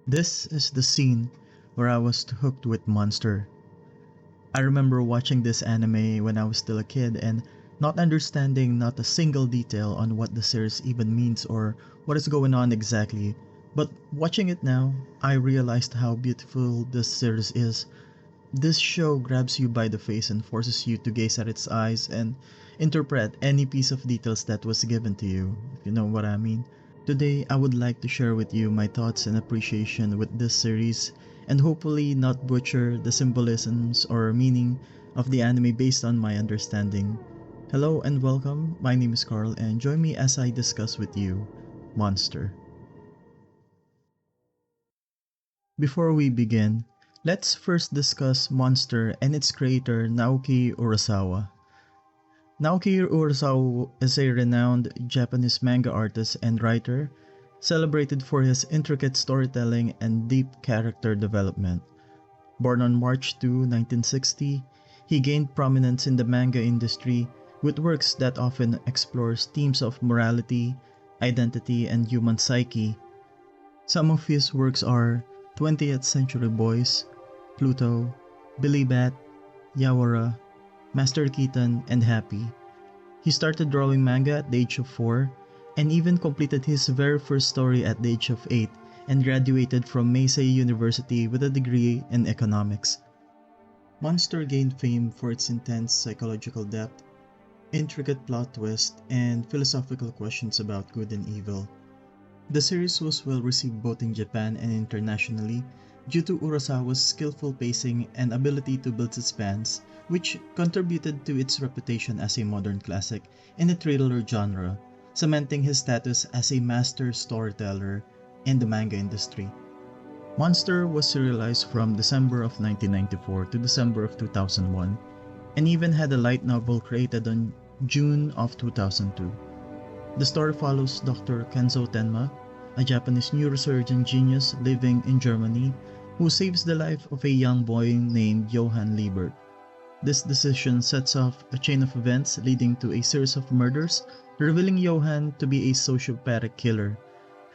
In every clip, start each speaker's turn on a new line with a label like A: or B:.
A: This is the scene where I was hooked with Monster. I remember watching this anime when I was still a kid and not understanding not a single detail on what the series even means or what is going on exactly. But watching it now, I realized how beautiful this series is. This show grabs you by the face and forces you to gaze at its eyes and interpret any piece of details that was given to you, if you know what I mean. Today, I would like to share with you my thoughts and appreciation with this series and hopefully not butcher the symbolisms or meaning of the anime based on my understanding. Hello and welcome, my name is Carl and join me as I discuss with you Monster. Before we begin, let's first discuss Monster and its creator Naoki Urasawa. Naoki Urasawa is a renowned Japanese manga artist and writer, celebrated for his intricate storytelling and deep character development. Born on March 2, 1960, he gained prominence in the manga industry with works that often explores themes of morality, identity, and human psyche. Some of his works are 20th Century Boys, Pluto, Billy Bat, Yawara, Master Keaton, and Happy. He started drawing manga at the age of 4 and even completed his very first story at the age of 8 and graduated from Meisei University with a degree in economics. Monster gained fame for its intense psychological depth, intricate plot twists, and philosophical questions about good and evil. The series was well received both in Japan and internationally due to Urasawa's skillful pacing and ability to build suspense, which contributed to its reputation as a modern classic in the thriller genre, cementing his status as a master storyteller in the manga industry. Monster was serialized from December of 1994 to December of 2001, and even had a light novel created on June of 2002. The story follows Dr. Kenzo Tenma, a Japanese neurosurgeon genius living in Germany who saves the life of a young boy named Johann Liebert. This decision sets off a chain of events leading to a series of murders, revealing Johann to be a sociopathic killer.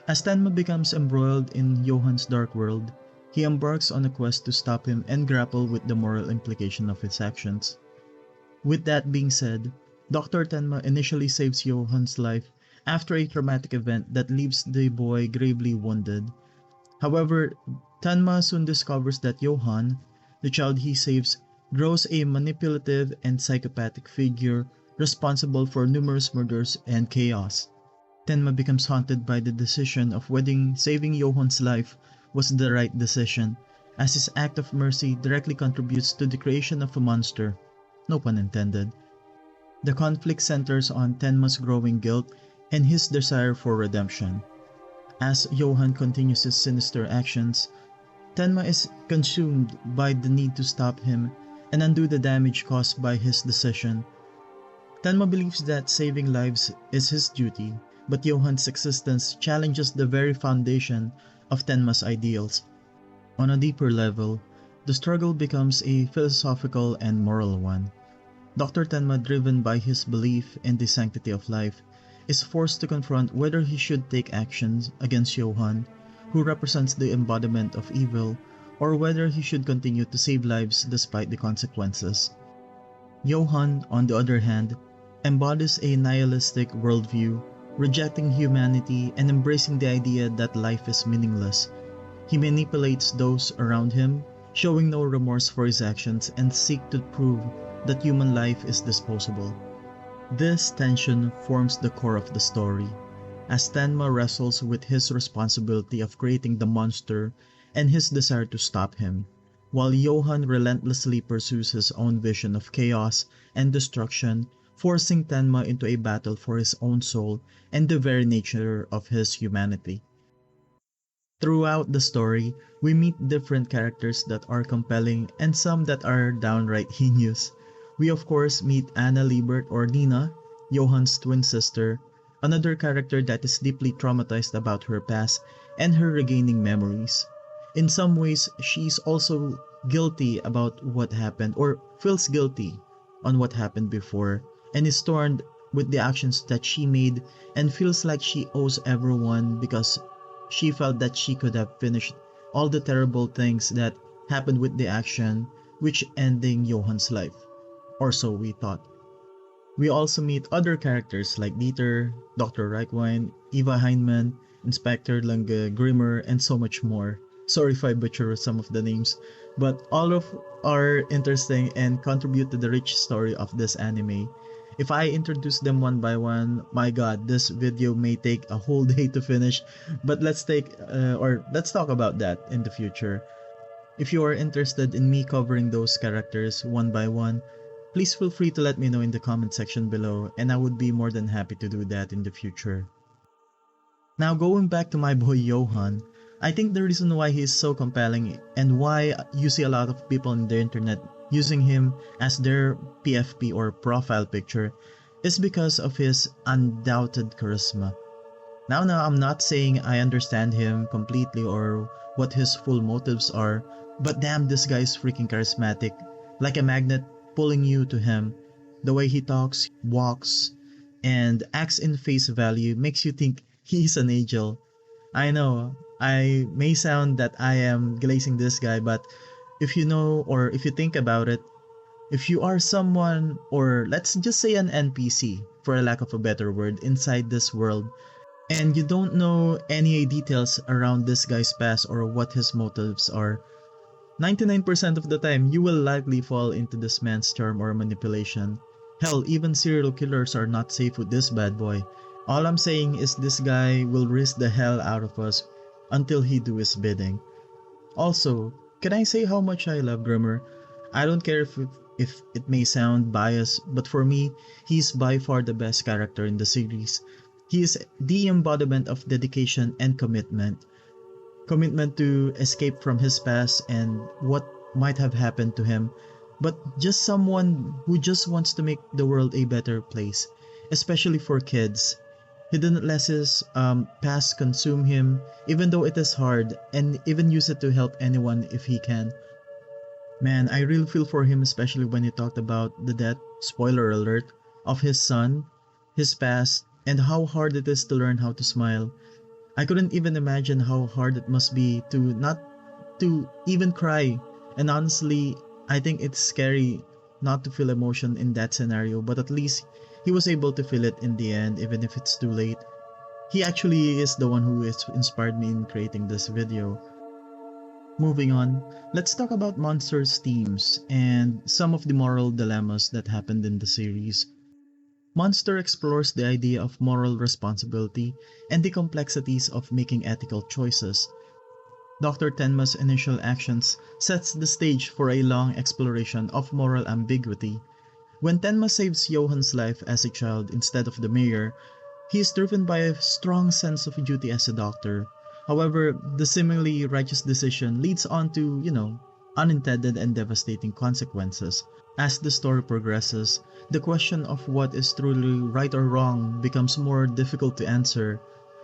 A: As Tenma becomes embroiled in Johann's dark world, he embarks on a quest to stop him and grapple with the moral implication of his actions. With that being said, Dr. Tenma initially saves Johann's life after a traumatic event that leaves the boy gravely wounded. However, Tenma soon discovers that Johann, the child he saves, grows a manipulative and psychopathic figure responsible for numerous murders and chaos. Tenma becomes haunted by the decision of whether saving Johann's life was the right decision, as his act of mercy directly contributes to the creation of a monster. No pun intended. The conflict centers on Tenma's growing guilt and his desire for redemption. As Johann continues his sinister actions, Tenma is consumed by the need to stop him and undo the damage caused by his decision. Tenma believes that saving lives is his duty, but Johann's existence challenges the very foundation of Tenma's ideals. On a deeper level, the struggle becomes a philosophical and moral one. Dr. Tenma, driven by his belief in the sanctity of life, is forced to confront whether he should take actions against Johann, who represents the embodiment of evil, or whether he should continue to save lives despite the consequences. Johann, on the other hand, embodies a nihilistic worldview, rejecting humanity and embracing the idea that life is meaningless. He manipulates those around him, showing no remorse for his actions and seeks to prove that human life is disposable. This tension forms the core of the story, as Tenma wrestles with his responsibility of creating the monster and his desire to stop him, while Johann relentlessly pursues his own vision of chaos and destruction, forcing Tenma into a battle for his own soul and the very nature of his humanity. Throughout the story, we meet different characters that are compelling and some that are downright heinous. We of course meet Anna Liebert or Nina, Johann's twin sister, another character that is deeply traumatized about her past and her regaining memories. In some ways, she's also guilty about what happened or feels guilty on what happened before and is torn with the actions that she made and feels like she owes everyone because she felt that she could have finished all the terrible things that happened with the action, which ending Johan's life, or so we thought. We also meet other characters like Dieter, Dr. Reichwein, Eva Heinemann, Inspector Lange Grimmer, and so much more. Sorry if I butcher some of the names, but all of are interesting and contribute to the rich story of this anime. If I introduce them one by one, my god, this video may take a whole day to finish, but let's talk about that in the future. If you are interested in me covering those characters one by one, please feel free to let me know in the comment section below, and I would be more than happy to do that in the future. Now going back to my boy Johan, I think the reason why he is so compelling and why you see a lot of people on the internet using him as their PFP or profile picture is because of his undoubted charisma. Now I'm not saying I understand him completely or what his full motives are, but damn, this guy is freaking charismatic, like a magnet pulling you to him. The way he talks, walks, and acts in face value makes you think he's an angel. I know, I may sound that I am glazing this guy, but if you know or if you think about it, if you are someone, or let's just say an NPC, for a lack of a better word, inside this world, and you don't know any details around this guy's past or what his motives are, 99% of the time you will likely fall into this man's charm or manipulation. Hell, even serial killers are not safe with this bad boy. All I'm saying is this guy will risk the hell out of us until he do his bidding. Also, can I say how much I love Grimmer? I don't care if it may sound biased, but for me, he's by far the best character in the series. He is the embodiment of dedication and commitment. Commitment to escape from his past and what might have happened to him, but just someone who just wants to make the world a better place, especially for kids. He didn't let his past consume him, even though it is hard, and even use it to help anyone if he can. Man, I really feel for him, especially when he talked about the death, spoiler alert, of his son, his past, and how hard it is to learn how to smile. I couldn't even imagine how hard it must be to not to even cry. And honestly, I think it's scary not to feel emotion in that scenario, but at least he was able to feel it in the end, even if it's too late. He actually is the one who has inspired me in creating this video. Moving on, let's talk about Monster's themes and some of the moral dilemmas that happened in the series. Monster explores the idea of moral responsibility and the complexities of making ethical choices. Dr. Tenma's initial actions sets the stage for a long exploration of moral ambiguity. When Tenma saves Johan's life as a child instead of the mayor, he is driven by a strong sense of duty as a doctor. However, the seemingly righteous decision leads on to, unintended and devastating consequences. As the story progresses, the question of what is truly right or wrong becomes more difficult to answer.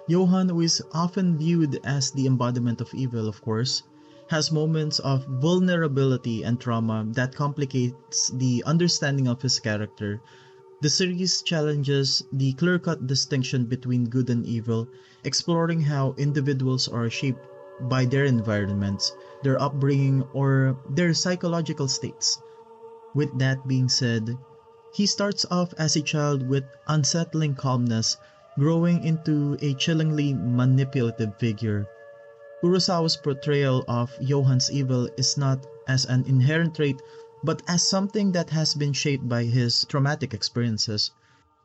A: Johan, who is often viewed as the embodiment of evil, of course, has moments of vulnerability and trauma that complicates the understanding of his character. The series challenges the clear-cut distinction between good and evil, exploring how individuals are shaped by their environments, their upbringing, or their psychological states. With that being said, he starts off as a child with unsettling calmness, growing into a chillingly manipulative figure. Kurosawa's portrayal of Johan's evil is not as an inherent trait, but as something that has been shaped by his traumatic experiences.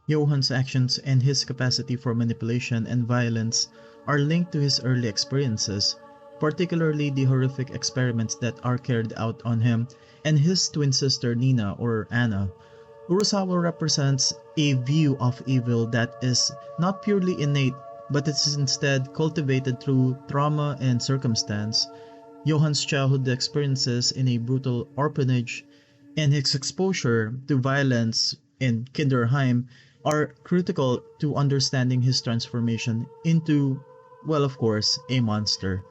A: Johan's actions and his capacity for manipulation and violence are linked to his early experiences, particularly the horrific experiments that are carried out on him and his twin sister Nina or Anna. Kurosawa represents a view of evil that is not purely innate, but it is instead cultivated through trauma and circumstance. Johan's childhood experiences in a brutal orphanage and his exposure to violence in Kinderheim are critical to understanding his transformation into, well, of course, a monster.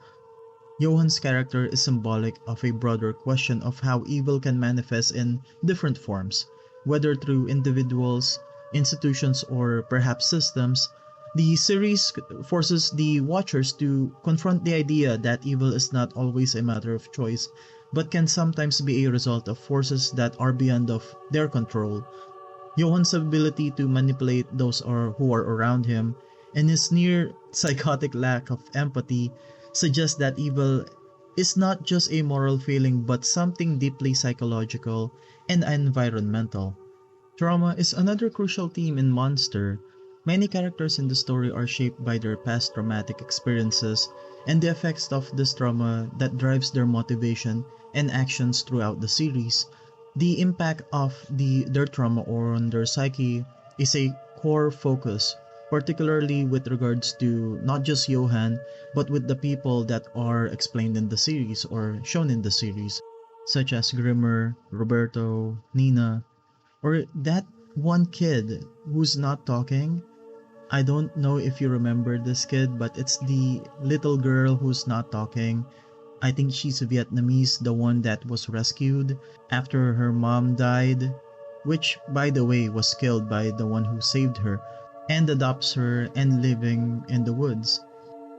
A: Johan's character is symbolic of a broader question of how evil can manifest in different forms, whether through individuals, institutions, or perhaps systems. The series forces the watchers to confront the idea that evil is not always a matter of choice, but can sometimes be a result of forces that are beyond of their control. Johan's ability to manipulate those who are around him and his near psychotic lack of empathy suggest that evil is not just a moral feeling but something deeply psychological and environmental. Trauma is another crucial theme in Monster. Many characters in the story are shaped by their past traumatic experiences and the effects of this trauma that drives their motivation and actions throughout the series. The impact of their trauma on their psyche is a core focus, particularly with regards to not just Johan, but with the people that are explained in the series or shown in the series, such as Grimmer, Roberto, Nina, or that one kid who's not talking. I don't know if you remember this kid, but it's the little girl who's not talking. I think she's Vietnamese, the one that was rescued after her mom died, which, by the way, was killed by the one who saved her and adopts her and living in the woods.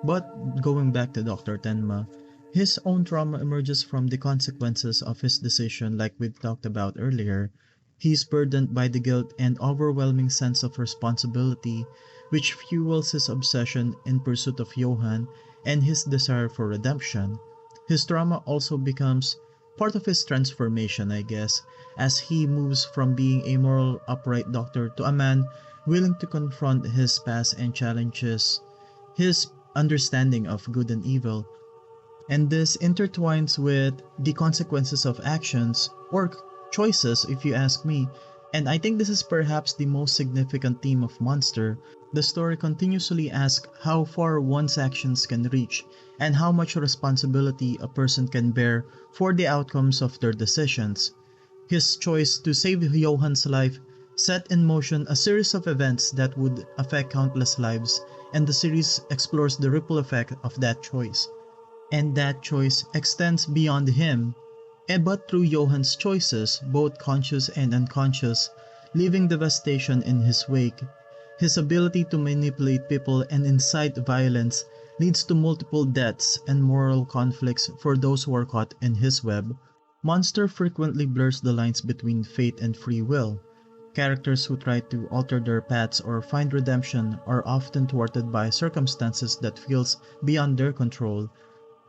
A: But going back to Dr. Tenma, his own trauma emerges from the consequences of his decision, like we've talked about earlier. He's burdened by the guilt and overwhelming sense of responsibility, which fuels his obsession in pursuit of Johan and his desire for redemption. His trauma also becomes part of his transformation, I guess, as he moves from being a moral, upright doctor to a man willing to confront his past and challenges his understanding of good and evil. And this intertwines with the consequences of actions or choices, if you ask me. And I think this is perhaps the most significant theme of Monster. The story continuously asks how far one's actions can reach and how much responsibility a person can bear for the outcomes of their decisions. His choice to save Johan's life set in motion a series of events that would affect countless lives, and the series explores the ripple effect of that choice. And that choice extends beyond him, but through Johan's choices, both conscious and unconscious, leaving devastation in his wake. His ability to manipulate people and incite violence leads to multiple deaths and moral conflicts for those who are caught in his web. Monster frequently blurs the lines between fate and free will. Characters who try to alter their paths or find redemption are often thwarted by circumstances that feels beyond their control.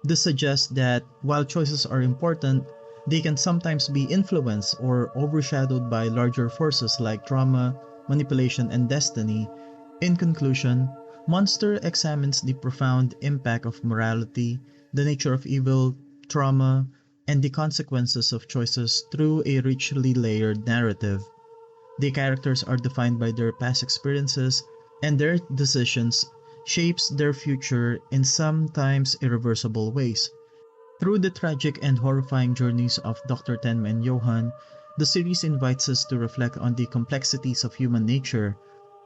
A: This suggests that while choices are important, they can sometimes be influenced or overshadowed by larger forces like trauma, manipulation, and destiny. In conclusion, Monster examines the profound impact of morality, the nature of evil, trauma, and the consequences of choices through a richly layered narrative. The characters are defined by their past experiences, and their decisions shapes their future in sometimes irreversible ways. Through the tragic and horrifying journeys of Dr. Tenma and Johan, the series invites us to reflect on the complexities of human nature,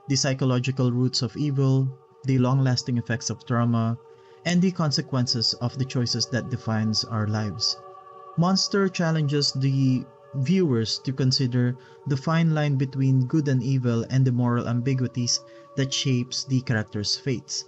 A: the psychological roots of evil, the long-lasting effects of trauma, and the consequences of the choices that defines our lives. Monster challenges the viewers to consider the fine line between good and evil and the moral ambiguities that shapes the characters' fates.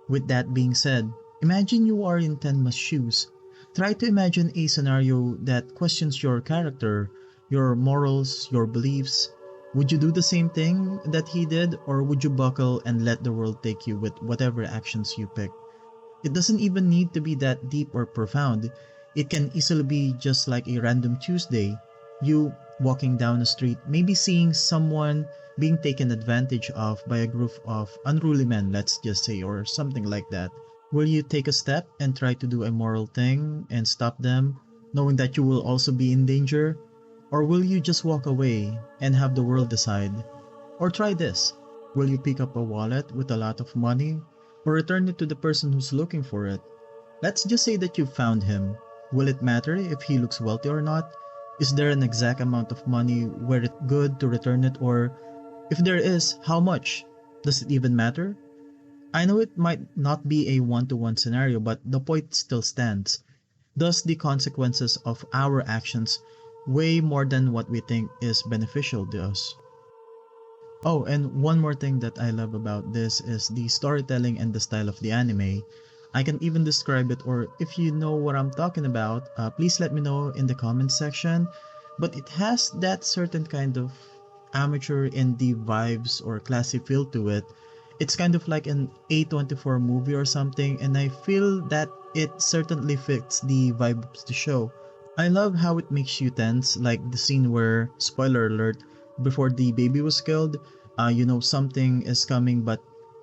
A: With that being said, imagine you are in Tenma's shoes. Try to imagine a scenario that questions your character, your morals, your beliefs. Would you do the same thing that he did, or would you buckle and let the world take you with whatever actions you pick? It doesn't even need to be that deep or profound. It can easily be just like a random Tuesday. You walking down the street, maybe seeing someone being taken advantage of by a group of unruly men, let's just say, or something like that. Will you take a step and try to do a moral thing and stop them, knowing that you will also be in danger? Or will you just walk away and have the world decide? Or try this. Will you pick up a wallet with a lot of money or return it to the person who's looking for it? Let's just say that you found him. Will it matter if he looks wealthy or not? Is there an exact amount of money where it's good to return it, or if there is, how much? Does it even matter? I know it might not be a one-to-one scenario, but the point still stands. Does the consequences of our actions weigh more than what we think is beneficial to us? Oh, and one more thing that I love about this is the storytelling and the style of the anime. I can even describe it, or if you know what I'm talking about, please let me know in the comments section. But it has that certain kind of amateur indie vibes or classy feel to it. It's kind of like an A24 movie or something, and I feel that it certainly fits the vibe of the show. I love how it makes you tense, like the scene where, spoiler alert, before the baby was killed, you know something is coming, but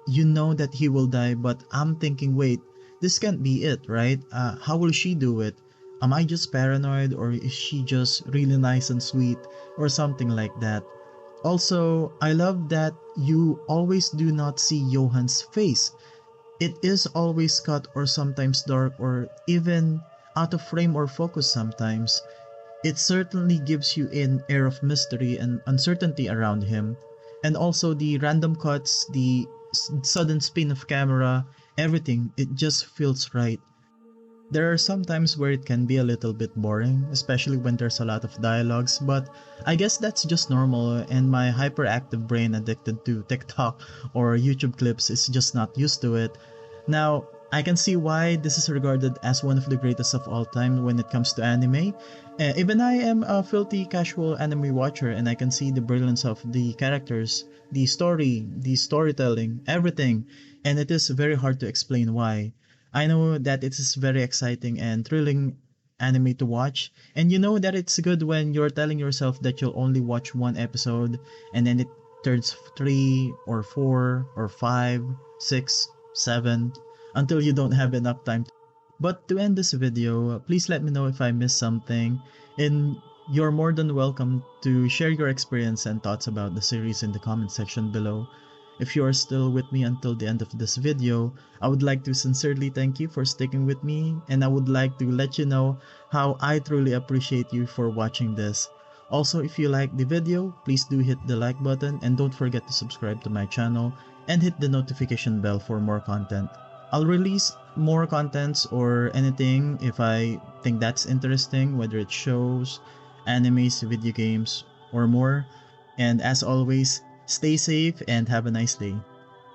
A: you know that he will die. But I'm thinking, wait, this can't be it, right? How will she do it? Am I just paranoid, or is she just really nice and sweet, or something like that? Also, I love that you always do not see Johan's face. It is always cut or sometimes dark or even out of frame or focus sometimes. It certainly gives you an air of mystery and uncertainty around him. And also the random cuts, the sudden spin of camera, everything, it just feels right. There are some times where it can be a little bit boring, especially when there's a lot of dialogues, but I guess that's just normal, and my hyperactive brain addicted to TikTok or YouTube clips is just not used to it. Now, I can see why this is regarded as one of the greatest of all time when it comes to anime. Even I am a filthy casual anime watcher, and I can see the brilliance of the characters, the story, the storytelling, everything, and it is very hard to explain why. I know that it is very exciting and thrilling anime to watch, and you know that it's good when you're telling yourself that you'll only watch one episode and then it turns 3 or 4 or 5, 6, 7 until you don't have enough time. But to end this video, please let me know if I missed something, and you're more than welcome to share your experience and thoughts about the series in the comment section below. If you are still with me until the end of this video, I would like to sincerely thank you for sticking with me, and I would like to let you know how I truly appreciate you for watching this. Also, if you like the video, please do hit the like button and don't forget to subscribe to my channel and hit the notification bell for more content. I'll release more contents or anything if I think that's interesting, whether it's shows, animes, video games, or more. And as always, stay safe and have a nice day.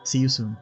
A: See you soon.